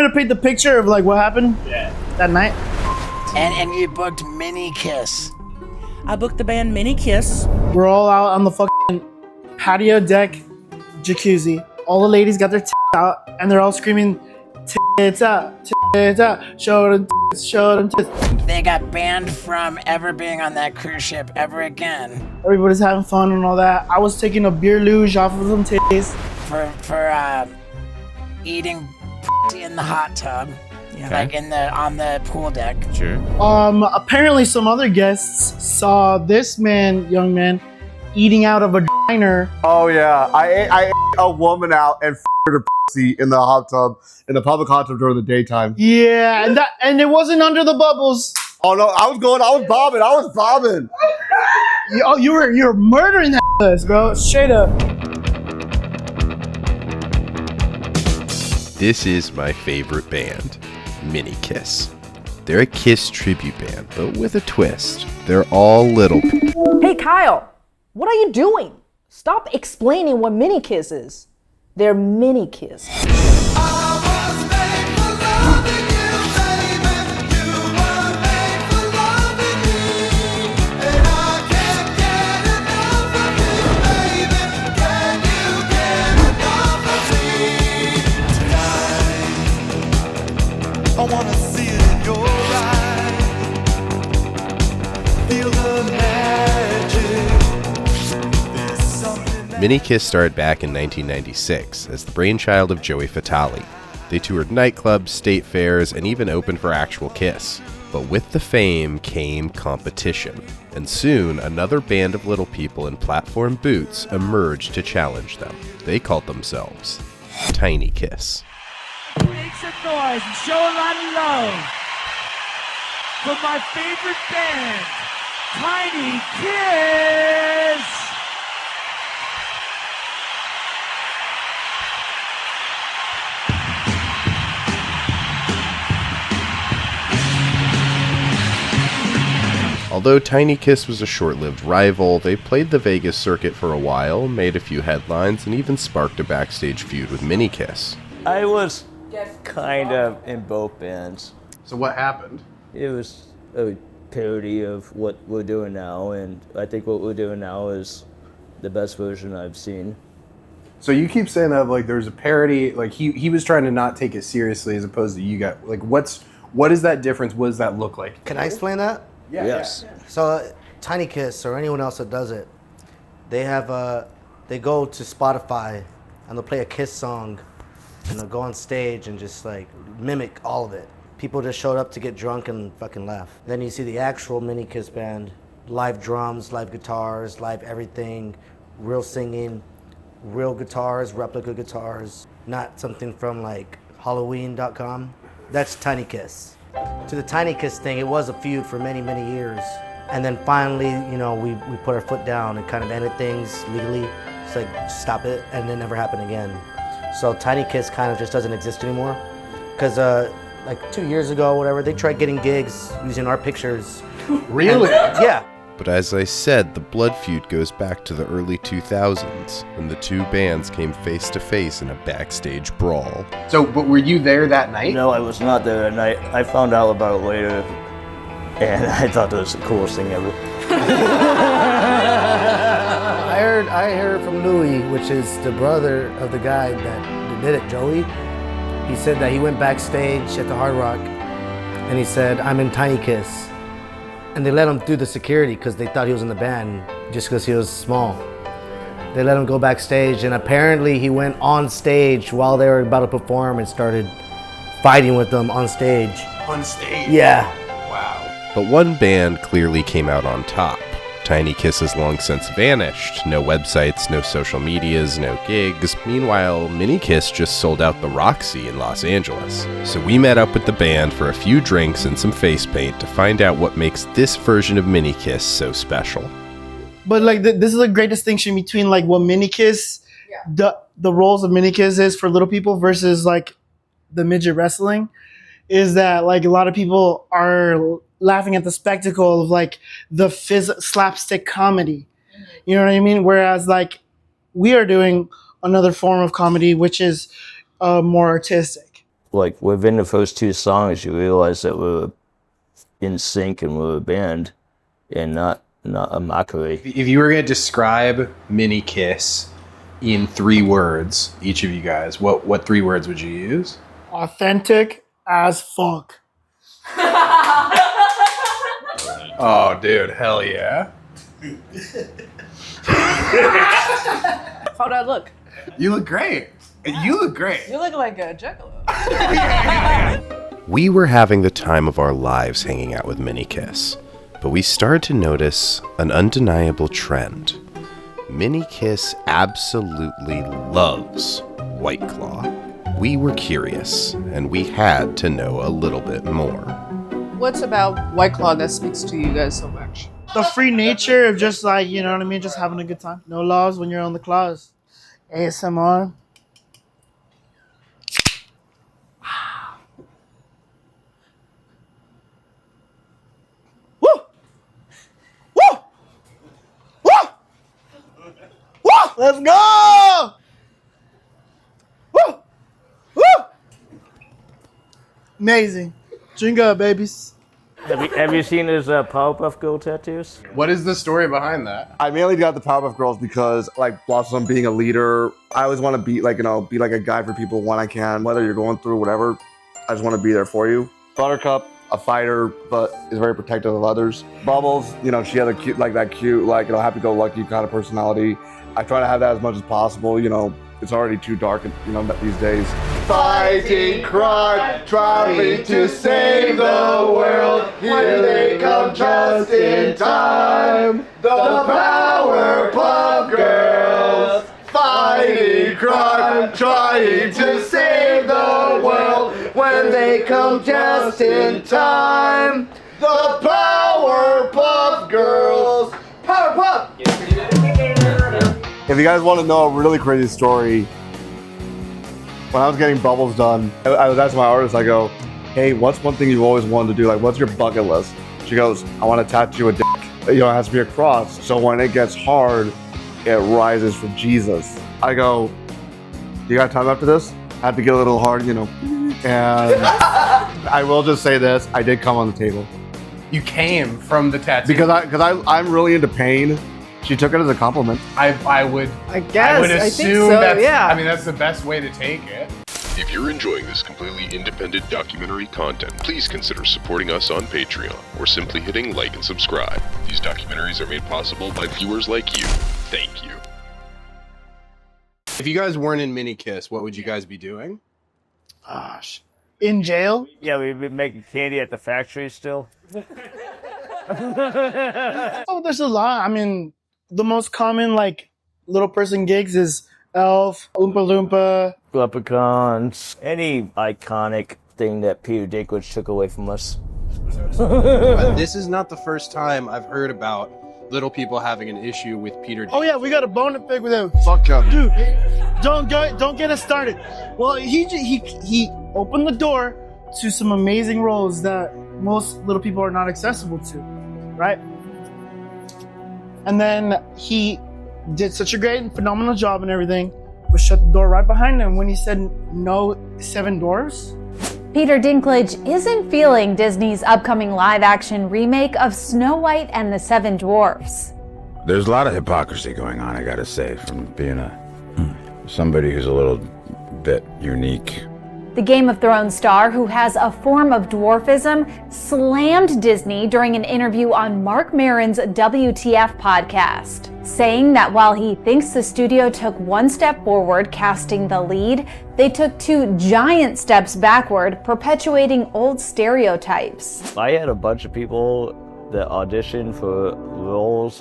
to paint the picture of like what happened that night. And you booked Mini Kiss. I booked the band Mini Kiss. We're all out on the fucking patio deck, jacuzzi. All the ladies got their tits out, and they're all screaming, "Tits out, tits out, show them tits, show them tits." They got banned from ever being on that cruise ship ever again. Everybody's having fun and all that. I was taking a beer luge off of them titties. For eating in the hot tub. Yeah. Like on the pool deck. Sure. Apparently some other guests saw this young man, eating out of a diner. Oh yeah, I ate a woman out and her pussy in the hot tub, in the public hot tub during the daytime. Yeah, and it wasn't under the bubbles. Oh no, I was bobbing. You were murdering that ass, bro. Straight up. This is my favorite band, Mini Kiss. They're a Kiss tribute band, but with a twist. They're all little. Hey Kyle, what are you doing? Stop explaining what Mini Kiss is. They're Mini Kiss. I wanna see it in your eyes. Feel the magic. Mini Kiss started back in 1996 as the brainchild of Joey Fatale. They toured nightclubs, state fairs, and even opened for actual Kiss. But with the fame came competition, and soon another band of little people in platform boots emerged to challenge them. They called themselves Tiny Kiss. Make some noise and show a lot of love for my favorite band, Tiny Kiss. Although Tiny Kiss was a short-lived rival, they played the Vegas circuit for a while, made a few headlines, and even sparked a backstage feud with Mini Kiss. I was kind of in both bands. So what happened? It was a parody of what we're doing now, and I think what we're doing now is the best version I've seen. So you keep saying that like there's a parody, like he was trying to not take it seriously as opposed to you got like what is that difference? What does that look like? Can I explain that? Yeah. Yes. So Tiny Kiss or anyone else that does it, they go to Spotify and they'll play a Kiss song and they'll go on stage and just like mimic all of it. People just showed up to get drunk and fucking laugh. Then you see the actual Mini Kiss band, live drums, live guitars, live everything, real singing, real guitars, replica guitars, not something from like Halloween.com. That's Tiny Kiss. To the Tiny Kiss thing, it was a feud for many, many years. And then finally, you know, we put our foot down and kind of ended things legally. It's like, stop it, and it never happened again. So Tiny Kiss kind of just doesn't exist anymore. Because like 2 years ago, whatever, they tried getting gigs using our pictures. Really? Yeah. But as I said, the blood feud goes back to the early 2000s, when the two bands came face to face in a backstage brawl. So, but were you there that night? No, I was not there that night. I found out about it later, and I thought that was the coolest thing ever. I heard from Louis, which is the brother of the guy that did it, Joey. He said that he went backstage at the Hard Rock, and he said, "I'm in Tiny Kiss." And they let him through the security because they thought he was in the band just because he was small. They let him go backstage, and apparently he went on stage while they were about to perform and started fighting with them on stage. On stage? Yeah. Wow. But one band clearly came out on top. Tiny Kiss has long since vanished. No websites, no social medias, no gigs. Meanwhile, Mini Kiss just sold out the Roxy in Los Angeles. So we met up with the band for a few drinks and some face paint to find out what makes this version of Mini Kiss so special. But like this is a great distinction between like what Mini Kiss, the roles of Mini Kiss is for little people versus like the midget wrestling, is that like a lot of people are laughing at the spectacle of like the slapstick comedy. You know what I mean? Whereas like we are doing another form of comedy, which is more artistic. like within the first 2 songs, you realize that we're in sync and we're a band, and not a mockery. If you were going to describe Mini Kiss in 3 words, each of you guys, what 3 words would you use? Authentic as fuck. Oh, dude, hell yeah. How'd I look? You look great. You look great. You look like a juggalo. We were having the time of our lives hanging out with Mini Kiss, but we started to notice an undeniable trend. Mini Kiss absolutely loves White Claw. We were curious, and we had to know a little bit more. What's about White Claw that speaks to you guys so much? The free nature of just like, you know what I mean? Just having a good time. No laws when you're on the claws. ASMR. Woo! Woo! Woo! Woo! Let's go! Woo! Woo! Amazing. Drink up, babies. Have you seen his Powerpuff Girl tattoos? What is the story behind that? I mainly got the Powerpuff Girls because, like, Blossom being a leader, I always want to be like, be like a guy for people when I can. Whether you're going through whatever, I just want to be there for you. Buttercup, a fighter, but is very protective of others. Bubbles, she has a cute, happy-go-lucky kind of personality. I try to have that as much as possible. It's already too dark, these days. Fighting crime, trying to save the world. Here they come just in time. The Powerpuff Girls. Fighting crime, trying to save the world. When they come just in time. The Powerpuff Girls. Powerpuff! If you guys want to know a really crazy story, when I was getting Bubbles done, I was asking my artist, I go, hey, what's one thing you've always wanted to do? Like, what's your bucket list? She goes, I want to tattoo a dick. It has to be a cross. So when it gets hard, it rises for Jesus. I go, you got time after this? I have to get a little hard, And I will just say this, I did come on the table. You came from the tattoo. Because I'm really into pain. She took it as a compliment. I would assume that's the best way to take it. If you're enjoying this completely independent documentary content, please consider supporting us on Patreon or simply hitting like and subscribe. These documentaries are made possible by viewers like you. Thank you. If you guys weren't in Mini Kiss, what would you guys be doing? Gosh. In jail? Yeah, we've been making candy at the factory still. Oh, there's a lot. I mean, the most common, little person gigs is Elf, Oompa Loompa. Leprechauns. Any iconic thing that Peter Dinklage took away from us. This is not the first time I've heard about little people having an issue with Peter Dinklage. Oh yeah, we got a bone to pick with him. Fuck him. Dude, don't get us started. Well, he opened the door to some amazing roles that most little people are not accessible to, right? And then he did such a great and phenomenal job and everything, but shut the door right behind him when he said no 7 dwarfs. Peter Dinklage isn't feeling Disney's upcoming live-action remake of Snow White and the 7 Dwarfs. There's a lot of hypocrisy going on, I gotta say, from being somebody who's a little bit unique. The Game of Thrones star, who has a form of dwarfism, slammed Disney during an interview on Marc Maron's WTF podcast, saying that while he thinks the studio took 1 step forward casting the lead, they took 2 giant steps backward, perpetuating old stereotypes. I had a bunch of people that auditioned for roles,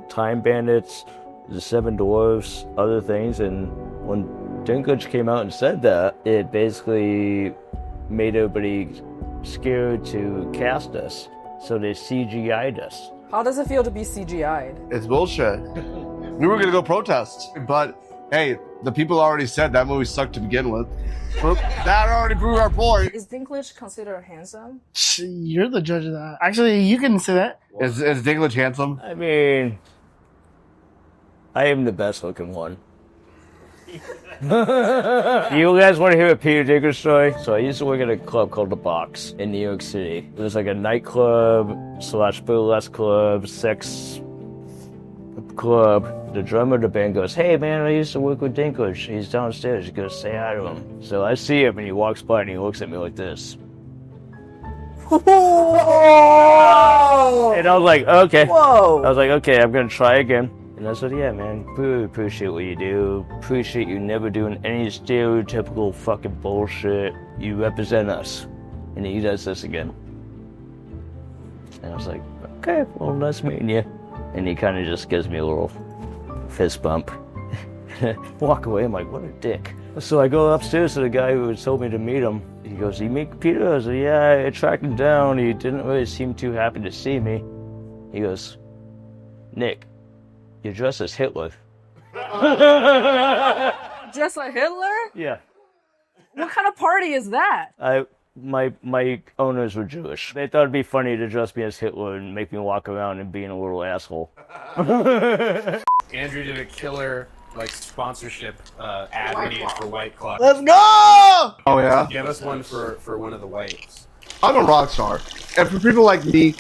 Time Bandits, the 7 Dwarfs, other things, and when Dinklage came out and said that, it basically made everybody scared to cast us, so they CGI'd us. How does it feel to be CGI'd? It's bullshit. We were gonna go protest, but hey, the people already said that movie sucked to begin with. That already proved our point. Is Dinklage considered handsome? You're the judge of that. Actually, you can say that. Is Dinklage handsome? I mean, I am the best looking one. You guys want to hear a Peter Dinklage story? So I used to work at a club called The Box in New York City. It was like a nightclub / burlesque club, sex club. The drummer of the band goes, "Hey man, I used to work with Dinklage. He's downstairs. You gotta say hi to him." So I see him and he walks by and he looks at me like this. And I was like, okay. Whoa. I was like, okay, I'm gonna try again. And I said, yeah, man, really appreciate what you do. Appreciate you never doing any stereotypical fucking bullshit. You represent us. And he does this again. And I was like, okay, well, nice meeting you. And he kind of just gives me a little fist bump. Walk away, I'm like, what a dick. So I go upstairs to the guy who had told me to meet him. He goes, you meet Peter? I said, yeah, I tracked him down. He didn't really seem too happy to see me. He goes, Nick, you're dressed as Hitler. Just like Hitler? Yeah. What kind of party is that? My owners were Jewish. They thought it'd be funny to dress me as Hitler and make me walk around and being a little asshole. Andrew did a killer sponsorship ad read for White Claw. Let's go! Oh yeah. Give us one for one of the whites. I'm a rock star, and for people like me,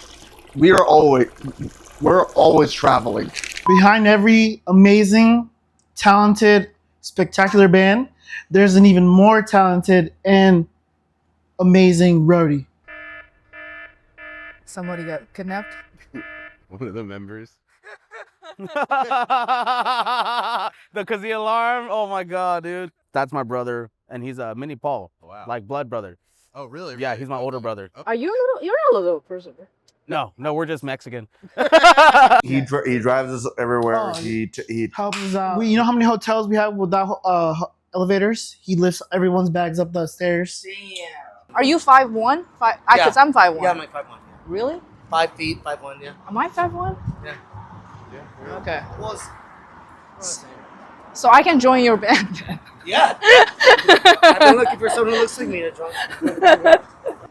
we're always traveling. Behind every amazing, talented, spectacular band, there's an even more talented and amazing roadie. Somebody got kidnapped? One of the members. Because the alarm, oh my god, dude. That's my brother, and he's a mini Paul. Wow. Like blood brother. Oh, really? Yeah, he's my older brother. Are you you're not a little person. No, we're just Mexican. He drives us everywhere. Oh, he helps us out. You know how many hotels we have without elevators? He lifts everyone's bags up the stairs. Are you 5'1"? Because I'm 5'1". Yeah, I'm like 5'1". Yeah. Really? 5 feet, 5'1", yeah. Am I 5'1"? Yeah. Okay. Was. So I can join your band. Yeah. I've been looking for someone who looks like me to join.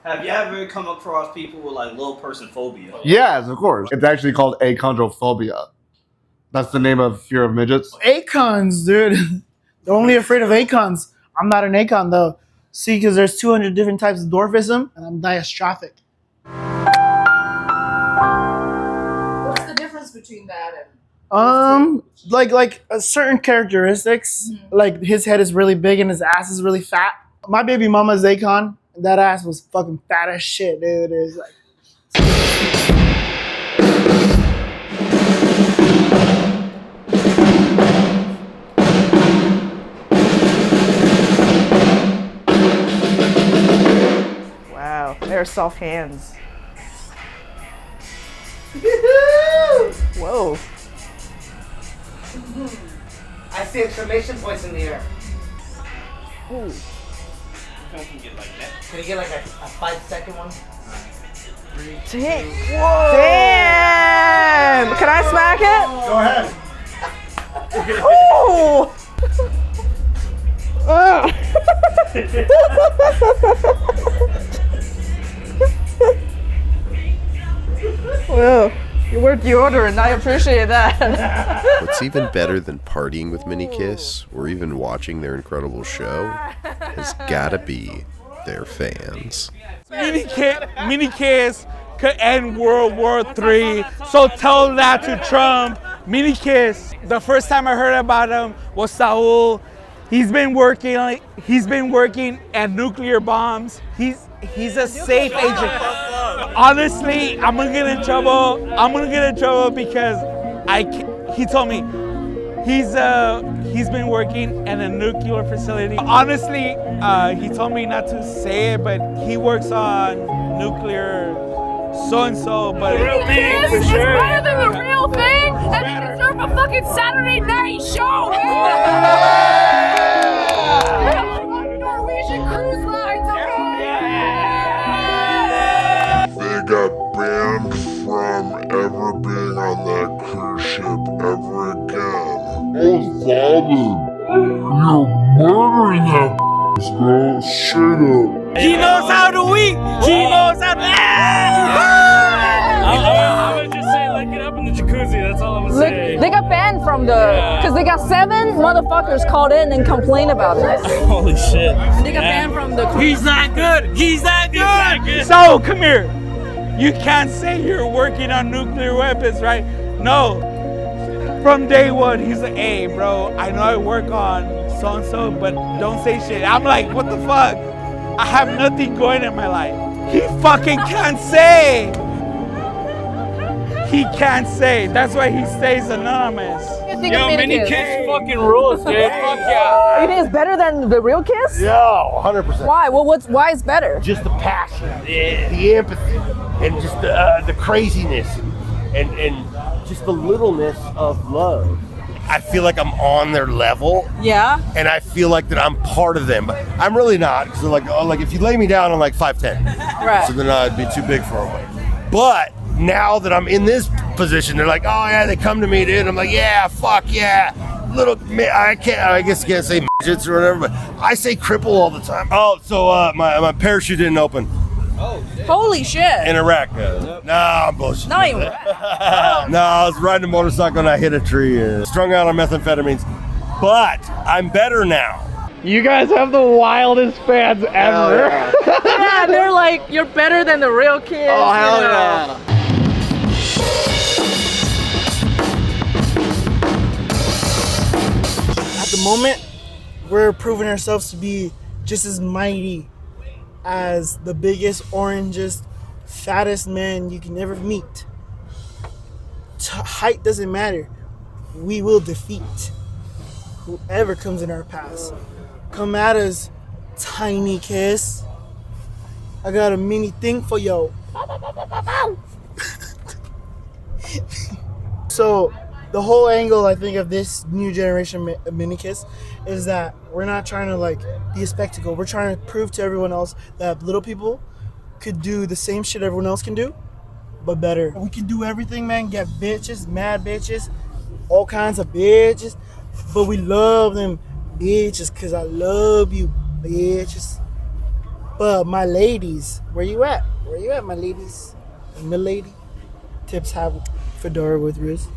Have you ever come across people with little person phobia? Yes, of course. It's actually called achondrophobia. That's the name of fear of midgets. Acons, dude. They're only afraid of acons. I'm not an acon though. See, because there's 200 different types of dwarfism, and I'm diastrophic. What's the difference between that and? Like certain characteristics. Like his head is really big and his ass is really fat. My baby mama's acon. That ass was fucking fat as shit, dude. It was like. Wow, they're soft hands. Whoa. I see exclamation points in the air. Ooh. Can get like that. Can you get like a 5-second one? Dang. Whoa. Damn! Can I smack it? Go ahead. Ooh! Well, you worked your order and I appreciate that. What's even better than partying with Mini Kiss or even watching their incredible show has gotta be their fans. Mini Kiss could end World War III, so tell that to Trump. Mini Kiss. The first time I heard about him was Saul. He's been working at nuclear bombs. He's a safe agent. Honestly, I'm gonna get in trouble. Because he told me he's been working at a nuclear facility. Honestly, he told me not to say it, but he works on nuclear so-and-so, but real thing for sure. It's better than the real thing, and they deserve a fucking Saturday night show, man. Norwegian Cruise Lines, They got banned from ever being on that cruise ship ever again. Oh, Father, you're murdering that bro, straight up. he knows how to eat. He knows how to. I would just say, lick it up in the jacuzzi. That's all I'm Look, they got banned from the, because they got 7 motherfuckers called in and complained about it. Holy shit. They got banned from the. He's not good. He's not good. So come here. You can't say you're working on nuclear weapons, right? No. From day one, he's like, hey, bro, I know I work on so and so, but don't say shit. I'm like, what the fuck? I have nothing going in my life. He fucking can't say. He can't say. That's why he stays anonymous. Yo, mini kiss fucking rules, dude. Fuck yeah. You think it's better than the real kiss? Yeah, 100%. Why? Well, why is better? Just the passion, the empathy, and just the craziness, and just the littleness of love. I feel like I'm on their level. Yeah. And I feel like that I'm part of them, but I'm really not, because they're like, oh, like if you lay me down, I'm like 5'10". Right. So then I'd be too big for them. But now that I'm in this position, they're like, oh yeah, they come to me, dude. I'm like, yeah, fuck yeah. Little, I guess you can't say midgets or whatever, but I say cripple all the time. Oh, so my parachute didn't open. Holy shit. In Iraq. Nah, I'm bullshit. Not in Iraq. No, I was riding a motorcycle and I hit a tree and strung out on methamphetamines. But I'm better now. You guys have the wildest fans ever. Yeah, they're like, you're better than the real kids. Oh, hell you know? yeah. At the moment, we're proving ourselves to be just as mighty as the biggest, orangest, fattest man you can ever meet. Height doesn't matter. We will defeat whoever comes in our path. Come at us, tiny kiss. I got a mini thing for yo. So the whole angle, I think, of this new generation mini kiss is that we're not trying to like be a spectacle. We're trying to prove to everyone else that little people could do the same shit everyone else can do, but better. We can do everything, man. Get bitches, mad bitches, all kinds of bitches, but we love them bitches because I love you, bitches. But my ladies, where you at? Where you at, my ladies? Milady? Tips have fedora with Riz.